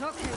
Okay.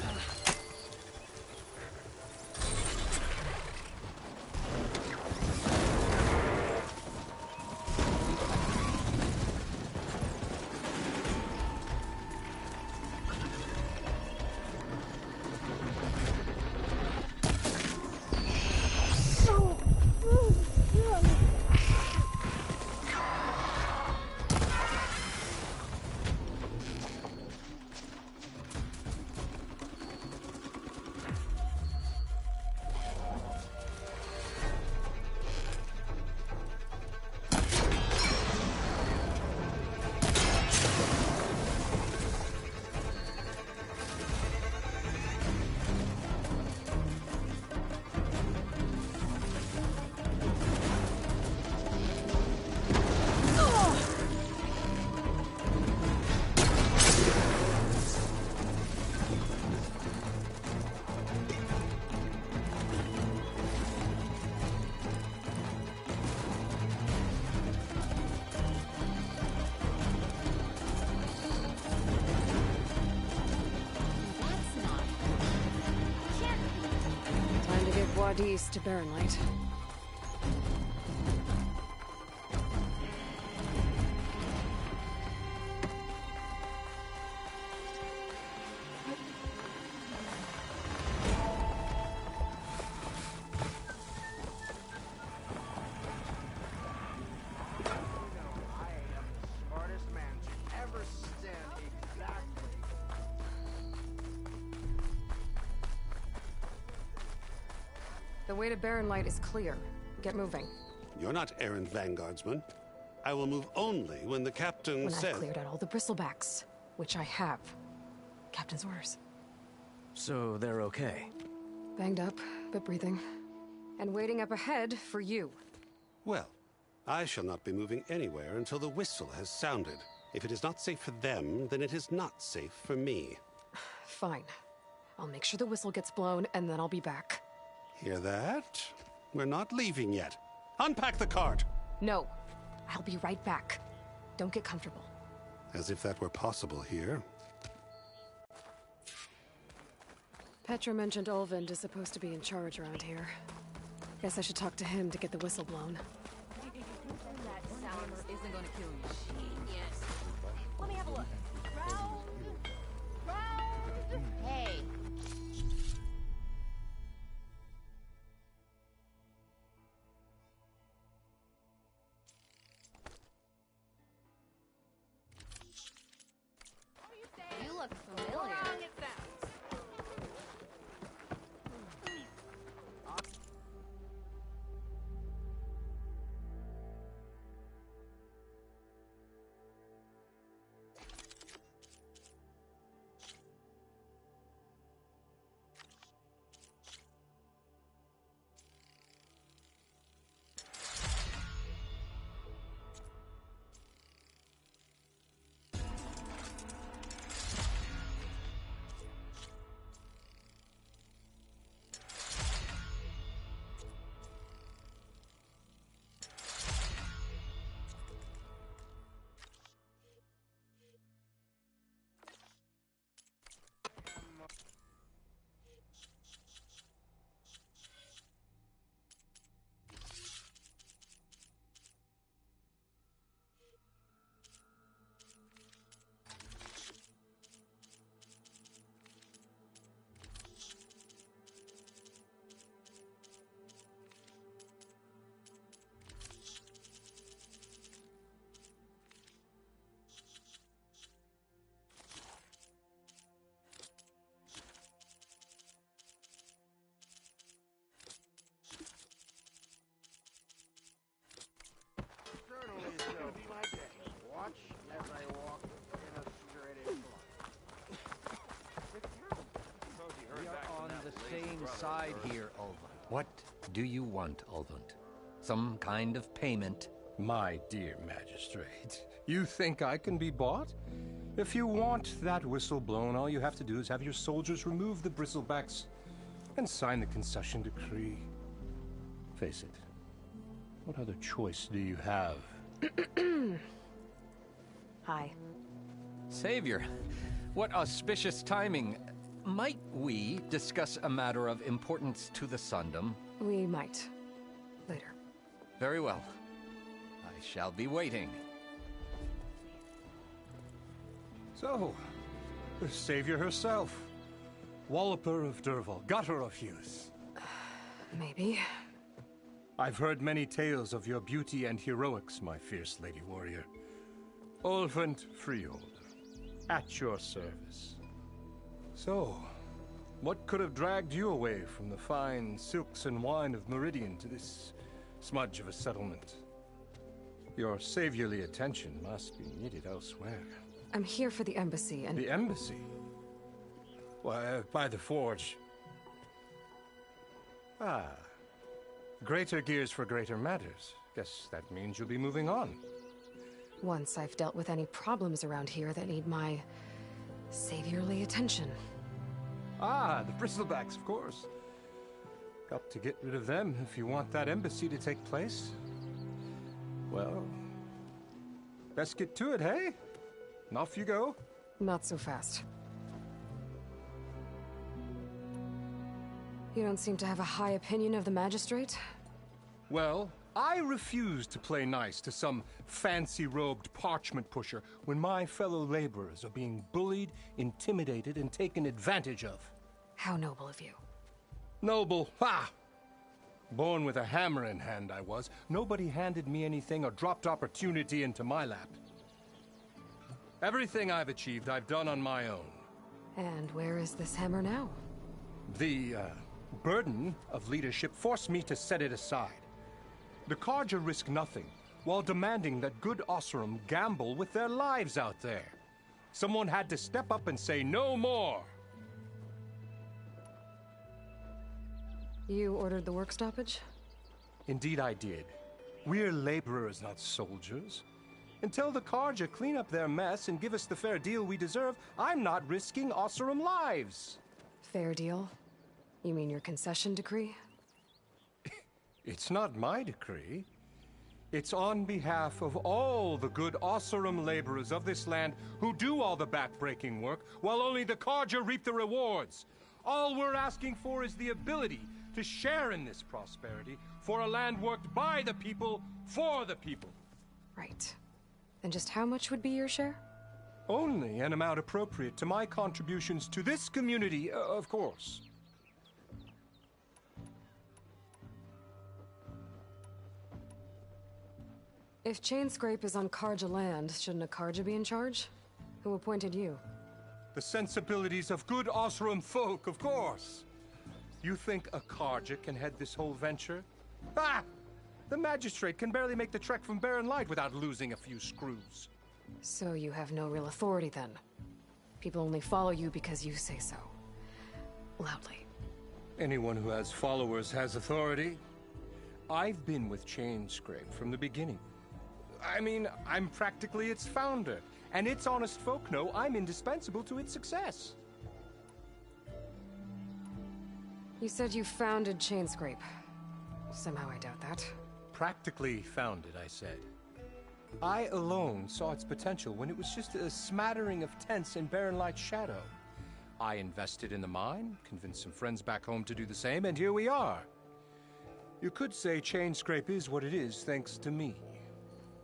East to Barrenlight. The way to Barrenlight is clear. Get moving. You're not errand vanguardsman. I will move only when the captain says... When I've cleared out all the bristlebacks, which I have. Captain's orders. So they're okay? Banged up, but breathing. And waiting up ahead for you. Well, I shall not be moving anywhere until the whistle has sounded. If it is not safe for them, then it is not safe for me. Fine. I'll make sure the whistle gets blown, and then I'll be back. Hear that? We're not leaving yet. Unpack the cart! No. I'll be right back. Don't get comfortable. As if that were possible here. Petra mentioned Olvind is supposed to be in charge around here. Guess I should talk to him to get the whistle blown. That sound isn't gonna kill you. Genius. Let me have a look. Round. Hey. You look familiar. Side here, Olvund. What do you want, Olvund? Some kind of payment? My dear magistrate, you think I can be bought? If you want that whistle blown, all you have to do is have your soldiers remove the bristlebacks and sign the concession decree. Face it, what other choice do you have? Hi. Savior, what auspicious timing. Might we discuss a matter of importance to the Sundom? We might. Later. Very well. I shall be waiting. So, the savior herself. Walloper of Derval, gutter of youth. Maybe. I've heard many tales of your beauty and heroics, my fierce lady warrior. Olvent Freeholder, at your service. So, what could have dragged you away from the fine silks and wine of Meridian to this smudge of a settlement? Your saviorly attention must be needed elsewhere. I'm here for the embassy and... The embassy? Why, by the forge. Ah. Greater gears for greater matters. Guess that means you'll be moving on. Once I've dealt with any problems around here that need my... saviorly attention. Ah, the bristlebacks, of course. Got to get rid of them if you want that embassy to take place. Well, best get to it, hey? And off you go. Not so fast. You don't seem to have a high opinion of the magistrate? Well, I refuse to play nice to some fancy-robed parchment pusher when my fellow laborers are being bullied, intimidated, and taken advantage of. How noble of you. Noble, ha! Born with a hammer in hand, I was. Nobody handed me anything or dropped opportunity into my lap. Everything I've achieved, I've done on my own. And where is this hammer now? The, burden of leadership forced me to set it aside. The Carja risk nothing, while demanding that good Osseram gamble with their lives out there. Someone had to step up and say no more. You ordered the work stoppage? Indeed I did. We're laborers, not soldiers. Until the Carja clean up their mess and give us the fair deal we deserve, I'm not risking Osseram lives. Fair deal? You mean your concession decree? It's not my decree. It's on behalf of all the good Osseram laborers of this land who do all the back-breaking work, while only the Carja reap the rewards. All we're asking for is the ability to share in this prosperity for a land worked by the people, for the people. Right. And just how much would be your share? Only an amount appropriate to my contributions to this community, of course. If Chainscrape is on Carja land, shouldn't a Carja be in charge? Who appointed you? The sensibilities of good Osseram folk, of course. You think a Carja can head this whole venture? Ah! The magistrate can barely make the trek from Barren Light without losing a few screws. So you have no real authority then? People only follow you because you say so. Loudly. Anyone who has followers has authority. I've been with Chainscrape from the beginning. I mean, I'm practically its founder, and its honest folk know I'm indispensable to its success. You said you founded Chainscrape. Somehow I doubt that. Practically founded, I said. I alone saw its potential when it was just a smattering of tents in Barren Light's shadow. I invested in the mine, convinced some friends back home to do the same, and here we are. You could say Chainscrape is what it is thanks to me.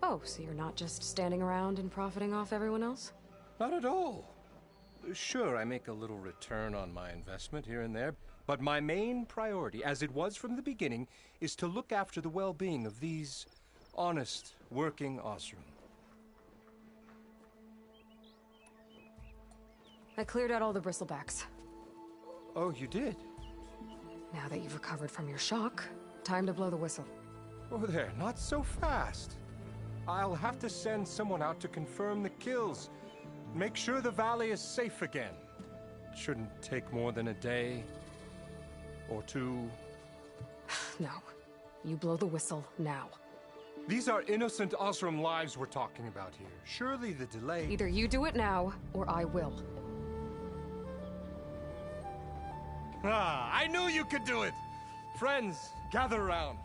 Oh, so you're not just standing around and profiting off everyone else? Not at all. Sure, I make a little return on my investment here and there, but my main priority, as it was from the beginning, is to look after the well-being of these honest, working Osseram. I cleared out all the bristlebacks. Oh, you did? Now that you've recovered from your shock, time to blow the whistle. Oh, there, not so fast. I'll have to send someone out to confirm the kills. Make sure the valley is safe again. It shouldn't take more than a day or two. No. You blow the whistle now. These are innocent Osseram lives we're talking about here. Surely the delay... Either you do it now, or I will. Ah, I knew you could do it! Friends, gather around.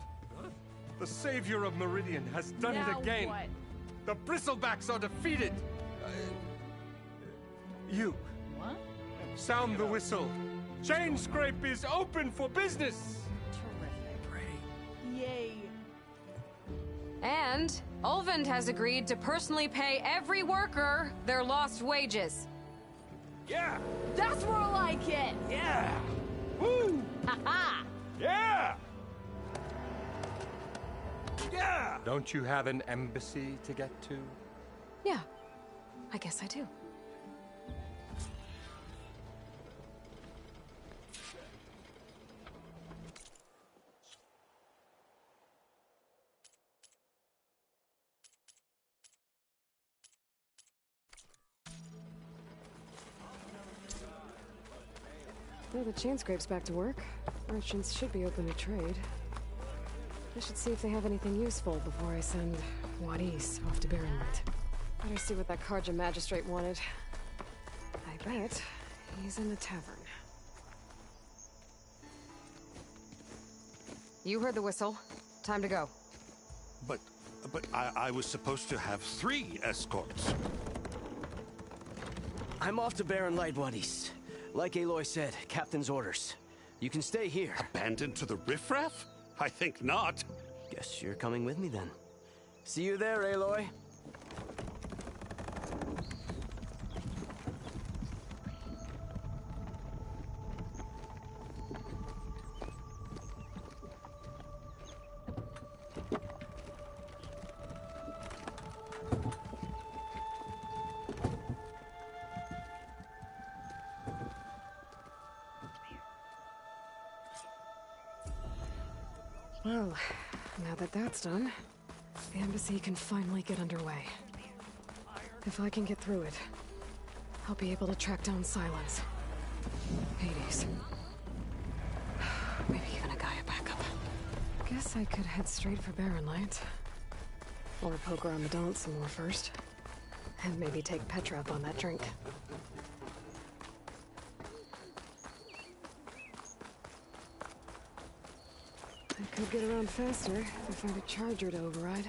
The savior of Meridian has done it again. What? The bristlebacks are defeated. You. What? Sound the whistle. Chain Scrape is open for business. Yay. And Ulvund has agreed to personally pay every worker their lost wages. Yeah. That's more like it. Yeah. Woo. Haha. Yeah. Yeah. Don't you have an embassy to get to? Yeah, I guess I do. Well, the chain scrape's back to work. Merchants should be open to trade. I should see if they have anything useful before I send Wadis off to Baronlight. Better see what that Karja magistrate wanted. I bet he's in the tavern. You heard the whistle. Time to go. But I was supposed to have 3 escorts. I'm off to Baronlight, Wadis. Like Aloy said, Captain's orders. You can stay here. Abandoned to the riffraff? I think not. Guess you're coming with me then. See you there, Aloy. Well, now that that's done, the embassy can finally get underway. If I can get through it, I'll be able to track down Silence. Hades. Maybe even a Gaia backup. Guess I could head straight for Baronlight. Or poke around the Daunt some more first. And maybe take Petra up on that drink. I could get around faster if I find a charger to override.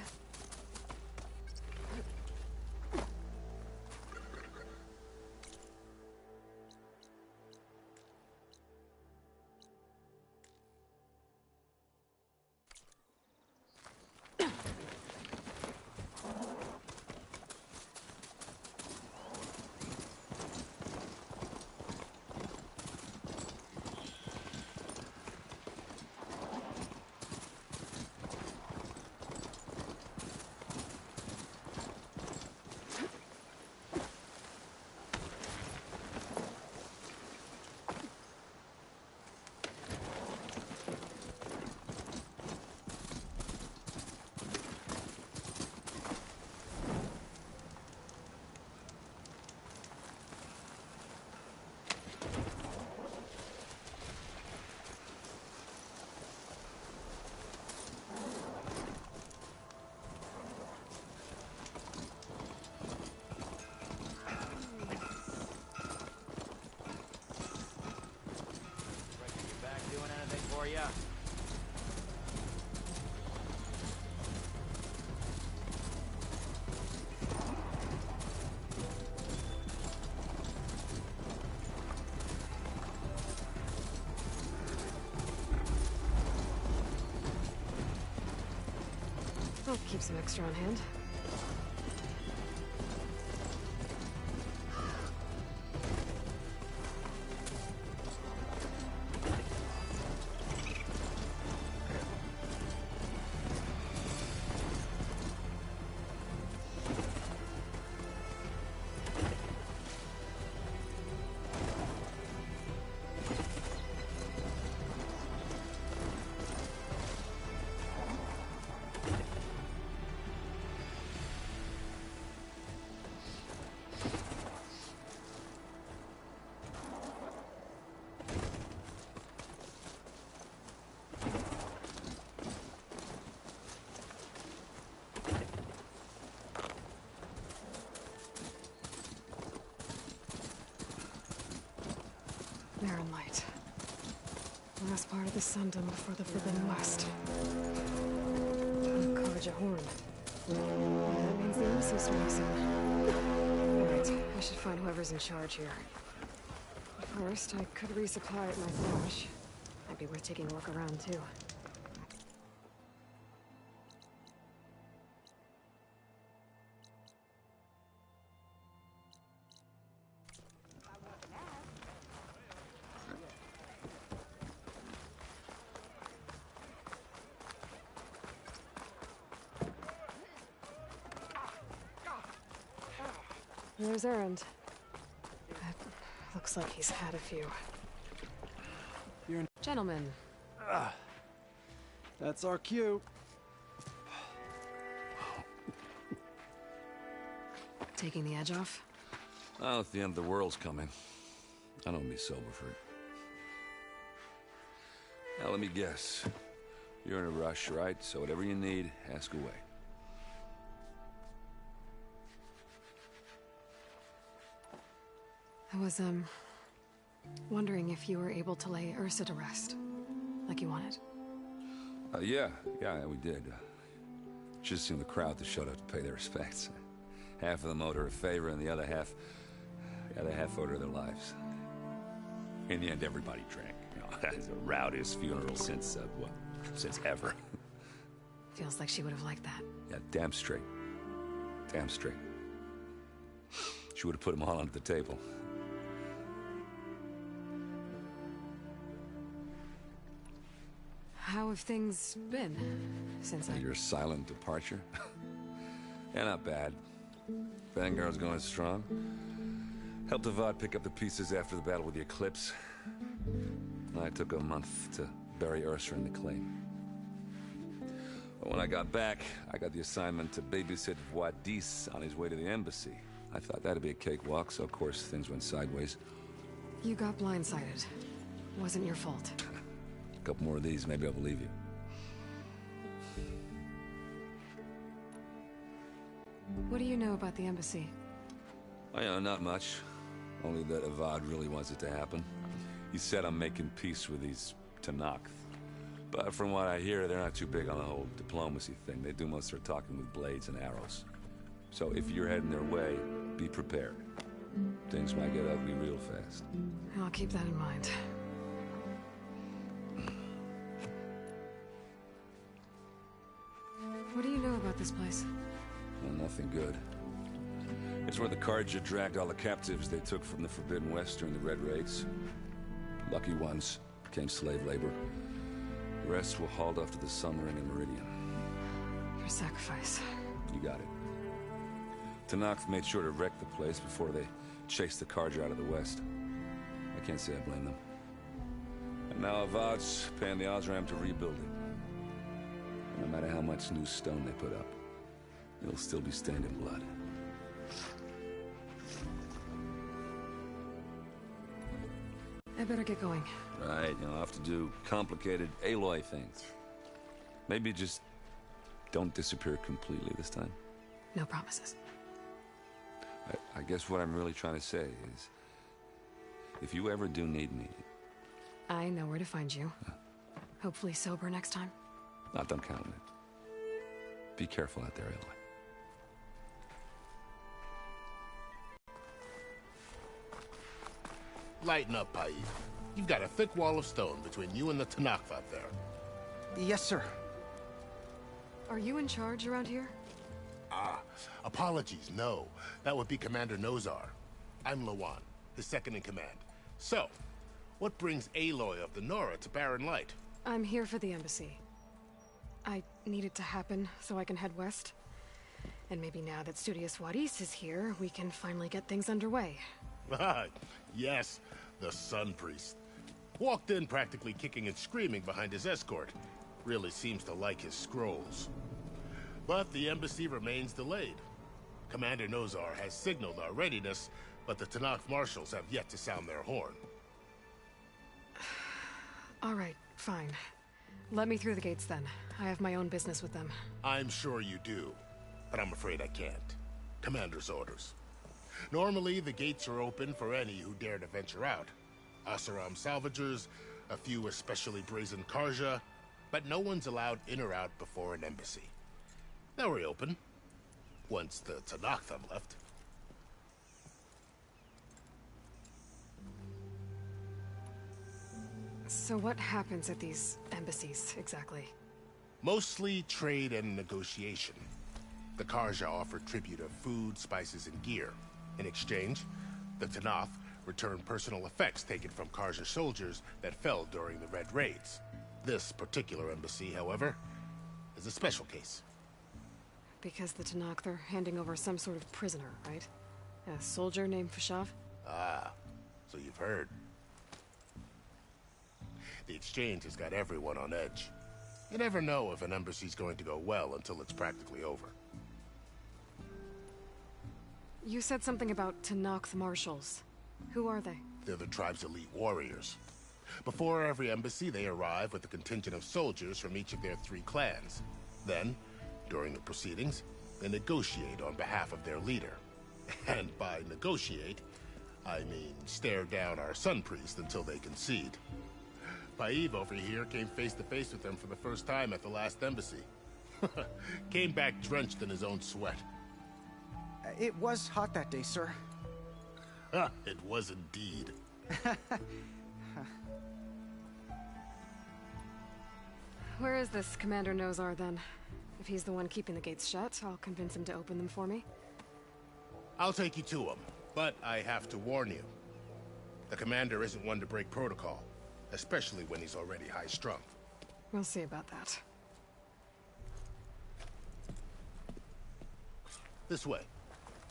I'll keep some extra on hand. Baronlight. Last part of the Sundom before the Forbidden West. Karja Horn. That means the embassy's starting soon. Alright, I should find whoever's in charge here. First, I could resupply at my stash. Might be worth taking a look around, too. There's Errand. Looks like he's had a few. Gentlemen. That's our cue. Taking the edge off? Well, if the end of the world's coming, I don't be sober for it. Now, let me guess. You're in a rush, right? So whatever you need, ask away. I was, wondering if you were able to lay Ursa to rest, like you wanted. Yeah, we did. Just seemed the crowd that showed up to pay their respects. Half of them owed her a favor, and the other half owed her their lives. In the end, everybody drank. You know, that's the rowdiest funeral since ever. Feels like she would have liked that. Yeah, damn straight. Damn straight. She would have put them all under the table. How have things been since Your silent departure? Yeah, not bad. Vanguard's going strong. Helped Avad pick up the pieces after the battle with the Eclipse. I took a month to bury Ursa in the claim. But when I got back, I got the assignment to babysit Wadis on his way to the embassy. I thought that'd be a cakewalk, so of course things went sideways. You got blindsided. Wasn't your fault. A couple more of these, maybe I'll believe you. What do you know about the embassy? Oh, yeah, not much. Only that Avad really wants it to happen. He said I'm making peace with these Tanakh. But from what I hear, they're not too big on the whole diplomacy thing. They do most of their talking with blades and arrows. So if you're heading their way, be prepared. Things might get ugly real fast. I'll keep that in mind. What do you know about this place? Well, nothing good. It's where the Kharja dragged all the captives they took from the Forbidden West during the Red Raids. Lucky ones became slave labor. The rest were hauled off to the submarine in Meridian. Your sacrifice. You got it. Tanakh made sure to wreck the place before they chased the Kharja out of the West. I can't say I blame them. And now Avad's paying the Osram to rebuild it. No matter how much new stone they put up, it'll still be stained in blood. I better get going. Right, I'll have to do complicated Aloy things. Maybe just don't disappear completely this time. No promises. I guess what I'm really trying to say is, if you ever do need me... I know where to find you. Hopefully sober next time. Not done counting it. Be careful out there, Aloy. Lighten up, Babayy. You've got a thick wall of stone between you and the Tanakh out there. Yes, sir. Are you in charge around here? Apologies, no. That would be Commander Nozar. I'm Lawan, his second-in-command. So, what brings Aloy of the Nora to Barren Light? I'm here for the embassy. I need it to happen so I can head west. And maybe now that Studious Wadis is here, we can finally get things underway. Yes, the Sun Priest. Walked in practically kicking and screaming behind his escort. Really seems to like his scrolls. But the embassy remains delayed. Commander Nozar has signaled our readiness, but the Tanakh marshals have yet to sound their horn. All right, fine. Let me through the gates then. I have my own business with them. I'm sure you do, but I'm afraid I can't. Commander's orders. Normally, the gates are open for any who dare to venture out. Asaram salvagers, a few especially brazen Kharja, but no one's allowed in or out before an embassy. They'll reopen, once the Tanakh have left. So what happens at these embassies, exactly? Mostly trade and negotiation. The Karja offer tribute of food, spices, and gear. In exchange, the Tanakh return personal effects taken from Karja soldiers that fell during the Red Raids. This particular embassy, however, is a special case. Because the Tanakh, they're handing over some sort of prisoner, right? A soldier named Fashav? Ah, so you've heard. The exchange has got everyone on edge. You never know if an embassy's going to go well until it's practically over. You said something about Tanakh marshals. Who are they? They're the tribe's elite warriors. Before every embassy, they arrive with a contingent of soldiers from each of their 3 clans. Then, during the proceedings, they negotiate on behalf of their leader. And by negotiate, I mean stare down our sun priest until they concede. Babayy over here came face to face with them for the first time at the last embassy. Came back drenched in his own sweat. It was hot that day, sir. It was indeed. Where is this Commander Nozar, then? If he's the one keeping the gates shut, I'll convince him to open them for me. I'll take you to him, but I have to warn you. The commander isn't one to break protocol, especially when he's already high-strung. We'll see about that. This way.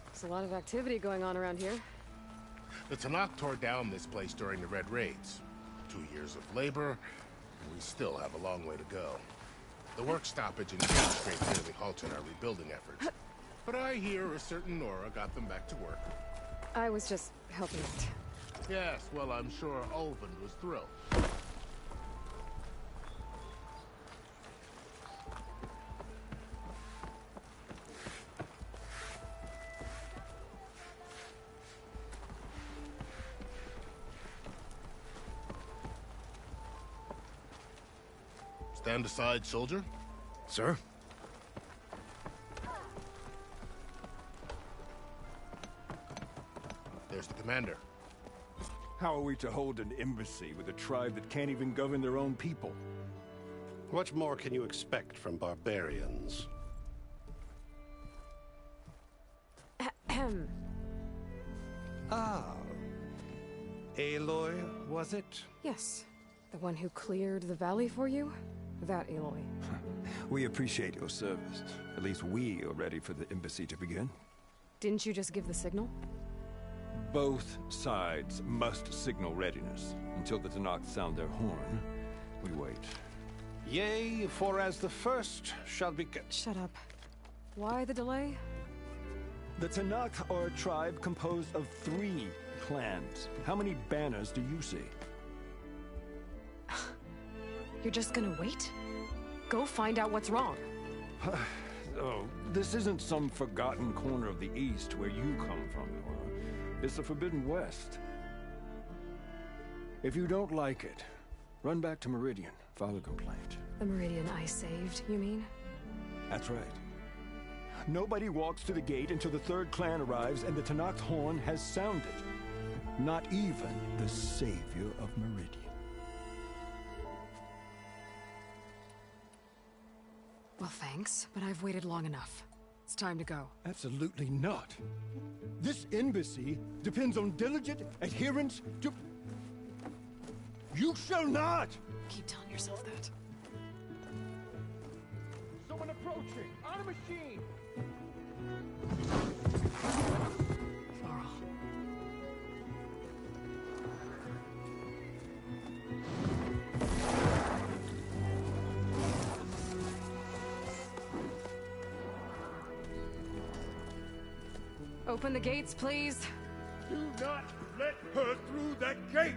There's a lot of activity going on around here. The Tanakh tore down this place during the Red Raids. 2 years of labor, and we still have a long way to go. The work stoppage and constraints nearly halted our rebuilding efforts. But I hear a certain Nora got them back to work. I was just helping out. Yes, well, I'm sure Ulvund was thrilled. Stand aside, soldier. Sir? There's the commander. How are we to hold an embassy with a tribe that can't even govern their own people? What more can you expect from barbarians? Ahem. Ah. Aloy, was it? Yes. The one who cleared the valley for you? That Aloy. We appreciate your service. At least we are ready for the embassy to begin. Didn't you just give the signal? Both sides must signal readiness. Until the Tanakh sound their horn, we wait. Yea, for as the first shall be... Shut up. Why the delay? The Tanakh are a tribe composed of 3 clans. How many banners do you see? You're just gonna wait? Go find out what's wrong. Oh, this isn't some forgotten corner of the East where you come from, Nora. It's the Forbidden West. If you don't like it, run back to Meridian, file a complaint. The Meridian I saved, you mean? That's right. Nobody walks to the gate until the 3rd clan arrives and the Tanakh horn has sounded. Not even the savior of Meridian. Well, thanks, but I've waited long enough. It's time to go. Absolutely not. This embassy depends on diligent adherence to... You shall not! Keep telling yourself that. Someone approaching! On a machine! Laurel. Open the gates, please. Do not let her through that gate!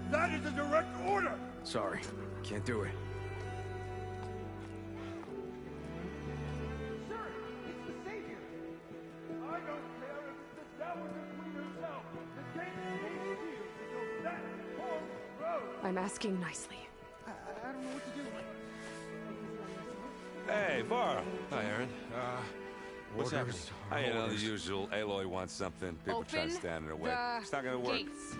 That is a direct order! Sorry, can't do it. Sir, it's the Savior! I don't care if it's the Dowager Queen herself! The gate stays sealed until that horn blows! I'm asking nicely. I don't know what to do. Hey, Varl. Hi, Aaron. What's happening? Orders. You know, the usual. Aloy wants something. People try to stand in her way. It's not gonna work. Gates.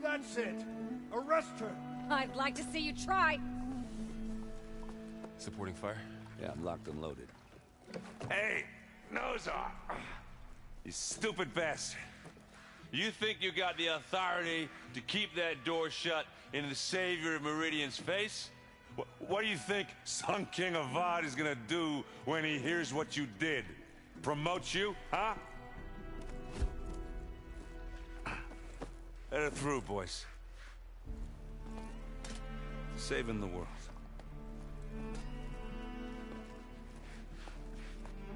That's it! Arrest her! I'd like to see you try. Supporting fire? Yeah, I'm locked and loaded. Hey, nose off! You stupid bastard. You think you got the authority to keep that door shut in the savior of Meridian's face? What do you think Sun King Avad is gonna do when he hears what you did? Promote you, huh? Let it through, boys. Saving the world.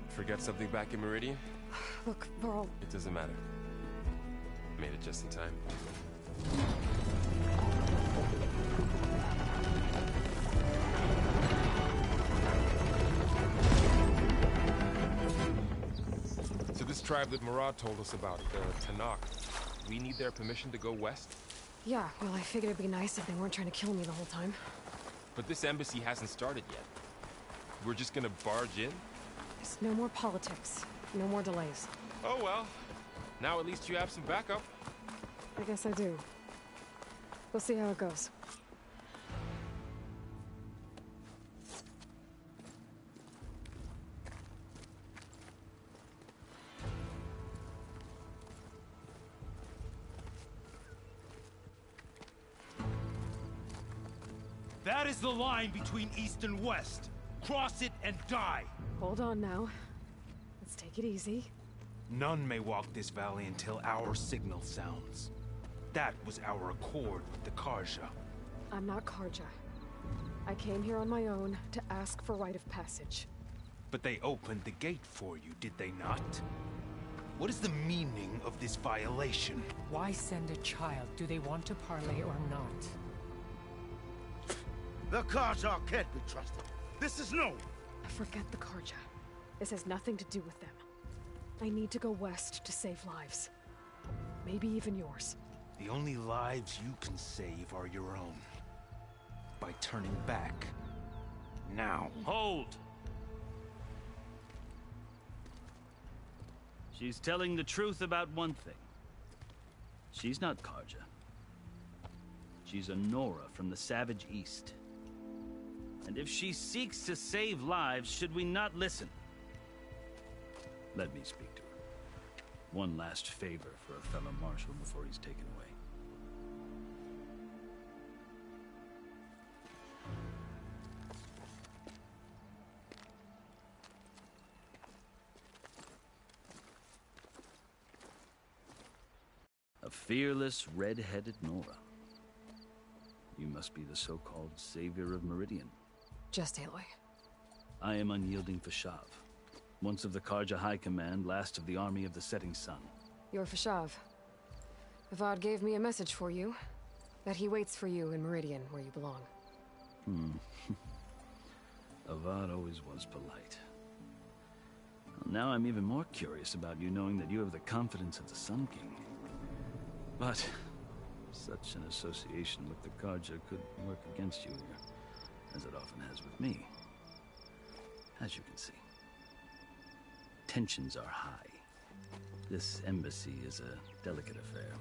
Forget something back in Meridian? Look, Varl. It doesn't matter. Made it just in time. So this tribe that Murad told us about, the Tanakh, we need their permission to go west? Yeah, well, I figured it'd be nice if they weren't trying to kill me the whole time. But this embassy hasn't started yet. We're just gonna barge in? Just no more politics. No more delays. Oh well. Now at least you have some backup. I guess I do. We'll see how it goes. That is the line between East and West. Cross it and die. Hold on now. Let's take it easy. None may walk this valley until our signal sounds. That was our accord with the Karja. I'm not Karja. I came here on my own to ask for rite of passage. But they opened the gate for you, did they not? What is the meaning of this violation? Why send a child? Do they want to parley or not? The Karja can't be trusted. This is no. Forget the Karja. This has nothing to do with them. I need to go west to save lives. Maybe even yours. The only lives you can save are your own. By turning back. Now. Hold! She's telling the truth about one thing. She's not Karja. She's a Nora from the Savage East. And if she seeks to save lives, should we not listen? Let me speak to her. One last favor for a fellow marshal before he's taken away. A fearless, red-headed Nora. You must be the so-called savior of Meridian. Just Aloy. I am unyielding Fashav. Once of the Karja High Command, last of the army of the Setting Sun. You're Fashav. Avad gave me a message for you. That he waits for you in Meridian, where you belong. Avad always was polite. Well, now I'm even more curious about you knowing that you have the confidence of the Sun King. But such an association with the Karja could work against you here, as it often has with me. As you can see. Tensions are high. This embassy is a delicate affair.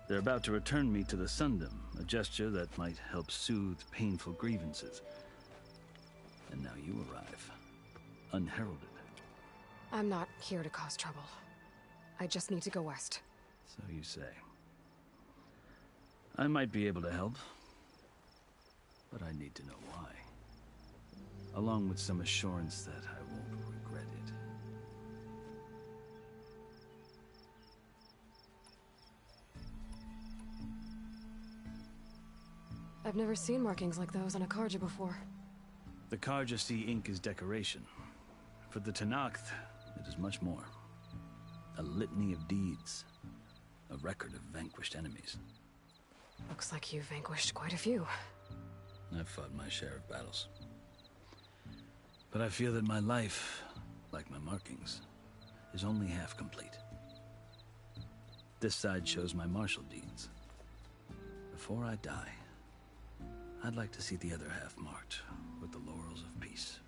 They're about to return me to the Sundom, a gesture that might help soothe painful grievances. And now you arrive, unheralded. I'm not here to cause trouble. I just need to go west. So you say. I might be able to help, but I need to know why. Along with some assurance that I won't regret it. I've never seen markings like those on a Karja before. The Karja see ink as decoration. For the Tanakh, it is much more. A litany of deeds. A record of vanquished enemies. Looks like you've vanquished quite a few. I've fought my share of battles. But I feel that my life, like my markings, is only half complete. This side shows my martial deeds. Before I die, I'd like to see the other half marked with the laurels of peace.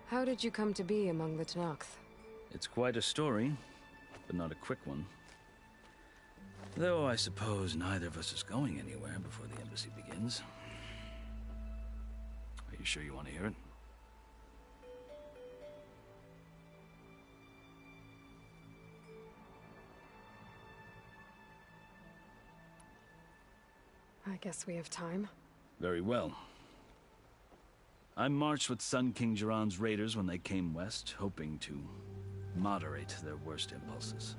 How did you come to be among the Tanakh? It's quite a story, but not a quick one. Though I suppose neither of us is going anywhere before the embassy begins. Are you sure you want to hear it? I guess we have time. Very well. I marched with Sun King Jiran's raiders when they came west, hoping to moderate their worst impulses.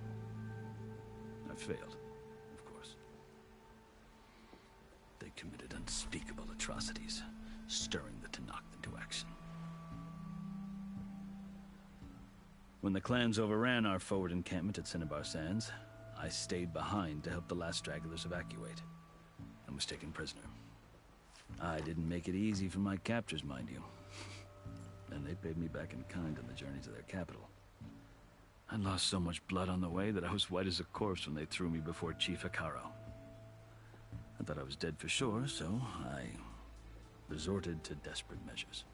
I failed, of course. They committed unspeakable atrocities, stirring the Tanakh into action. When the clans overran our forward encampment at Cinnabar Sands, I stayed behind to help the last stragglers evacuate, and was taken prisoner. I didn't make it easy for my captors, mind you. And they paid me back in kind on the journey to their capital. I lost so much blood on the way that I was white as a corpse when they threw me before Chief Hekaro. I thought I was dead for sure, so I resorted to desperate measures.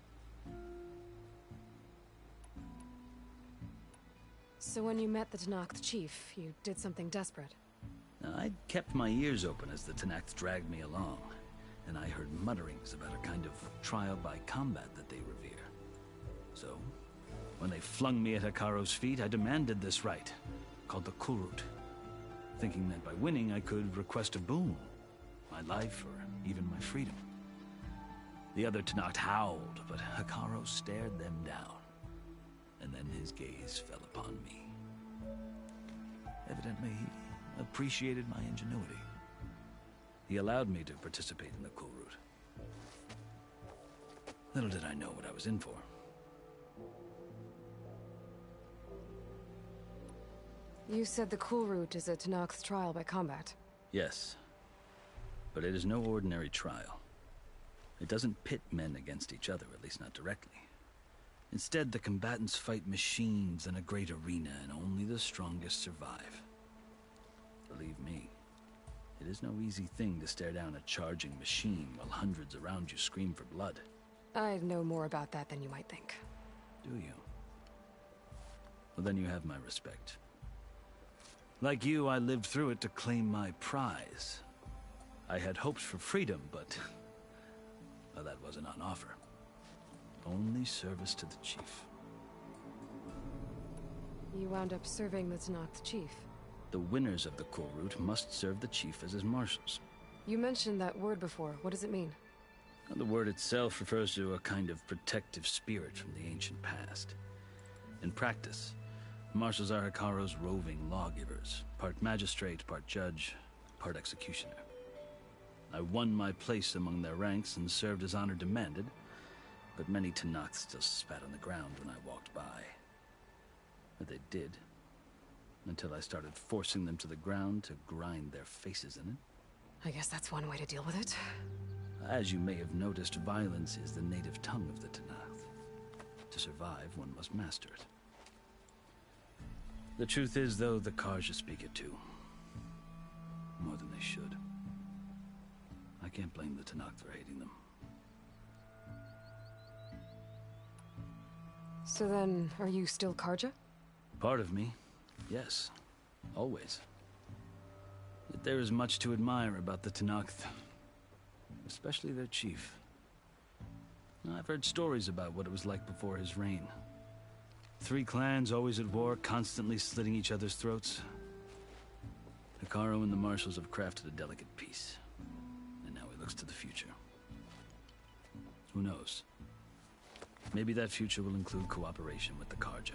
So when you met the Tanakh chief, you did something desperate? I kept my ears open as the Tanakh dragged me along, and I heard mutterings about a kind of trial by combat that they revere. So, when they flung me at Hekaro's feet, I demanded this right, called the Kulrut, thinking that by winning I could request a boon, my life or even my freedom. The other Tanakh howled, but Hekaro stared them down, and then his gaze fell upon me. Evidently, he appreciated my ingenuity. He allowed me to participate in the Kulrut. Little did I know what I was in for. You said the Kulrut is a Tanakh's trial by combat. Yes, but it is no ordinary trial. It doesn't pit men against each other, at least not directly. Instead, the combatants fight machines in a great arena, and only the strongest survive. Believe me, it is no easy thing to stare down a charging machine while hundreds around you scream for blood. I know more about that than you might think. Do you? Well, then you have my respect. Like you, I lived through it to claim my prize. I had hoped for freedom, but well, that wasn't on offer. Only service to the chief. You wound up serving the Tanakh chief. The winners of the Kulrut must serve the chief as his marshals. You mentioned that word before. What does it mean? The word itself refers to a kind of protective spirit from the ancient past. In practice, marshals are Hekaro's roving lawgivers, part magistrate, part judge, part executioner. I won my place among their ranks and served as honor demanded, but many Tanakh still spat on the ground when I walked by. But they did, until I started forcing them to the ground to grind their faces in it. I guess that's one way to deal with it. As you may have noticed, violence is the native tongue of the Tanakh. To survive, one must master it. The truth is, though, the Karja speak it too. More than they should. I can't blame the Tanakh for hating them. So then, are you still Karja? Part of me, yes. Always. Yet there is much to admire about the Tanakh, especially their chief. I've heard stories about what it was like before his reign. 3 clans always at war, constantly slitting each other's throats. Hekaro and the marshals have crafted a delicate peace, and now he looks to the future. Who knows? Maybe that future will include cooperation with the Karja.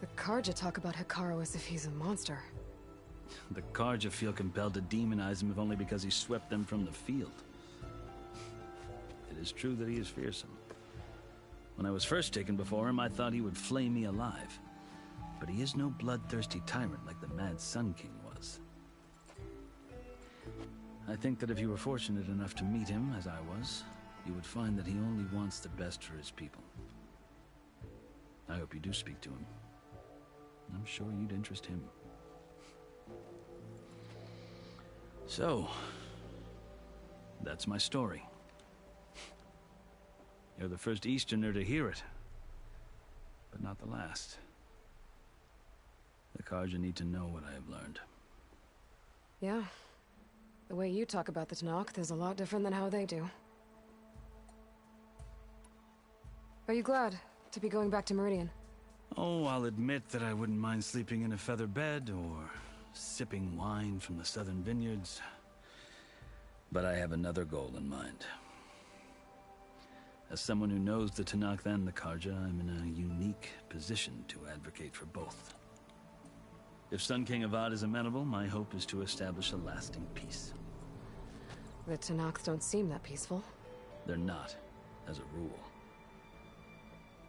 The Karja talk about Hekaro as if he's a monster. The Karja feel compelled to demonize him if only because he swept them from the field. It is true that he is fearsome. When I was first taken before him, I thought he would flay me alive. But he is no bloodthirsty tyrant like the Mad Sun King was. I think that if you were fortunate enough to meet him, as I was, you would find that he only wants the best for his people. I hope you do speak to him. I'm sure you'd interest him. So, that's my story. You're the first Easterner to hear it, but not the last. The Karja need to know what I have learned. Yeah. The way you talk about the Tanakh is a lot different than how they do. Are you glad to be going back to Meridian? Oh, I'll admit that I wouldn't mind sleeping in a feather bed or sipping wine from the southern vineyards. But I have another goal in mind. As someone who knows the Tanakh and the Karja, I'm in a unique position to advocate for both. If Sun King Avad is amenable, my hope is to establish a lasting peace. The Tanakh don't seem that peaceful. They're not, as a rule.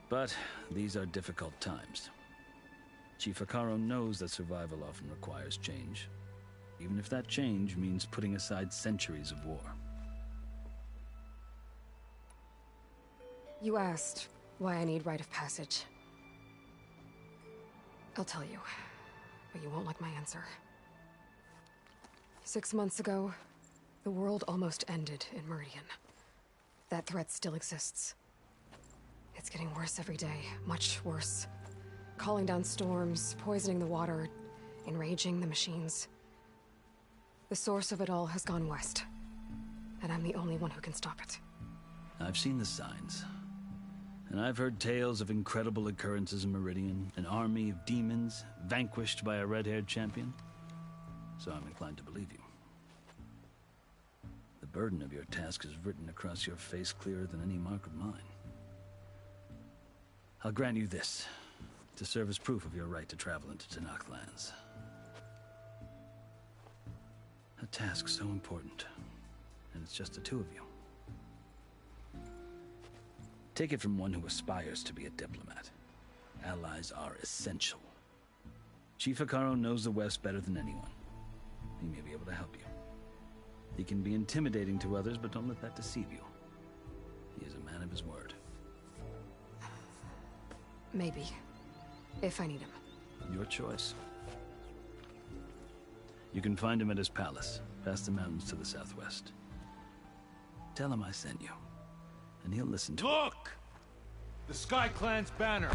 But these are difficult times. Chief Akaro knows that survival often requires change, even if that change means putting aside centuries of war. You asked why I need rite of passage. I'll tell you, but you won't like my answer. 6 months ago, the world almost ended in Meridian. That threat still exists. It's getting worse every day, much worse. Calling down storms, poisoning the water, enraging the machines. The source of it all has gone west, and I'm the only one who can stop it. I've seen the signs. And I've heard tales of incredible occurrences in Meridian, an army of demons vanquished by a red-haired champion. So I'm inclined to believe you. The burden of your task is written across your face clearer than any mark of mine. I'll grant you this, to serve as proof of your right to travel into Tanakh lands. A task so important, and it's just the two of you. Take it from one who aspires to be a diplomat. Allies are essential. Chief Akaro knows the West better than anyone. He may be able to help you. He can be intimidating to others, but don't let that deceive you. He is a man of his word. Maybe. If I need him. Your choice. You can find him at his palace, past the mountains to the southwest. Tell him I sent you, and he'll listen to it. Look! The Sky Clan's banner!